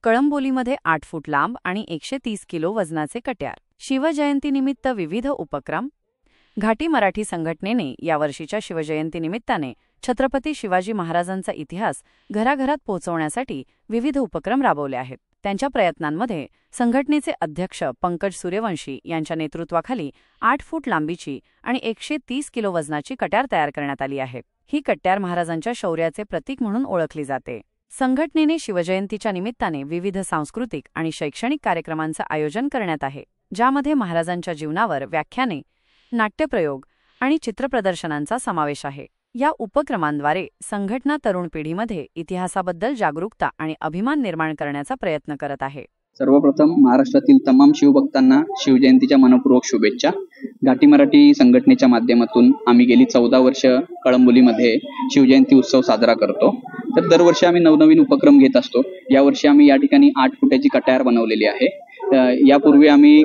कळंबोलीमध्ये 8 फूट लांब आणि 130 किलो वजनाचे कट्यार. शिवजयंतीनिमित्त विविध उपक्रम. घाटी मराठी संघटनेने यावर्षीच्या शिवजयंतीनिमित्ताने छत्रपती शिवाजी महाराजांचा इतिहास घराघरात पोहोचवण्यासाठी विविध उपक्रम राबवले आहेत. त्यांच्या प्रयत्नांमध्ये संघटनेचे अध्यक्ष पंकज सूर्यवंशी यांच्या नेतृत्वाखाली 8 फूट लांबीची आणि 130 किलो वजनाची कट्यार तयार करण्यात आली आहे. ही कट्यार महाराजांच्या शौर्याचे प्रतीक म्हणून ओळखली जाते. संघटनेने शिवजयंतीच्या निमित्ताने विविध सांस्कृतिक आणि शैक्षणिक कार्यक्रमांचं आयोजन करण्यात आहे, ज्यामध्ये महाराजांच्या जीवनावर व्याख्याने, नाट्यप्रयोग आणि चित्रप्रदर्शनांचा समावेश आहे. या उपक्रमांद्वारे संघटना तरुण पिढीमध्ये इतिहासाबद्दल जागरूकता आणि अभिमान निर्माण करण्याचा प्रयत्न करत आहे. सर्वप्रथम महाराष्ट्रातील तमाम शिवभक्तांना शिवजयंतीच्या मनपूर्वक शुभेच्छा. घाटी मराठी संघटनेच्या माध्यमातून आम्ही गेली 14 वर्ष कळंबोलीमध्ये शिवजयंती उत्सव साजरा करतो. तर दरवर्षी आम्ही नवनवीन उपक्रम घेत असतो. यावर्षी आम्ही या ठिकाणी 8 फुटाची कट्यार बनवलेली आहे. यापूर्वी आम्ही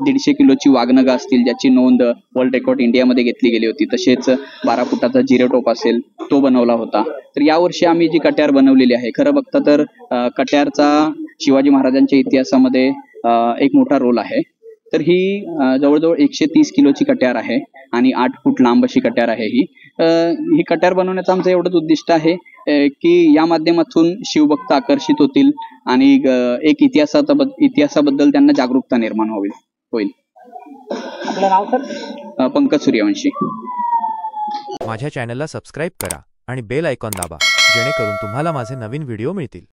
150 किलोची वाघनगा असतील, ज्याची नोंद वर्ल्ड रेकॉर्ड इंडियामध्ये घेतली गेली होती. तसेच 12 फुटाचा जिरेटोप असेल, तो बनवला होता. तर यावर्षी आम्ही जी कट्यार बनवलेली आहे, खरं बघता तर कट्यारचा शिवाजी महाराजांच्या इतिहासामध्ये एक मोठा रोल आहे. तर ही जवळजवळ 130 किलोची कट्यार आहे आणि 8 फूट लांब अशी कट्यार आहे. ही कट्यार बनवण्याचं आमचं एवढंच उद्दिष्ट आहे की या माध्यमातून शिवभक्त आकर्षित होतील आणि एक इतिहासाबद्दल त्यांना जागरूकता निर्माण होईल. आपलं नाव सर? पंकज सूर्यवंशी. माझ्या चॅनलला सबस्क्राईब करा आणि बेल आयकॉन दाबा, जेणेकरून तुम्हाला माझे नवीन व्हिडिओ मिळतील.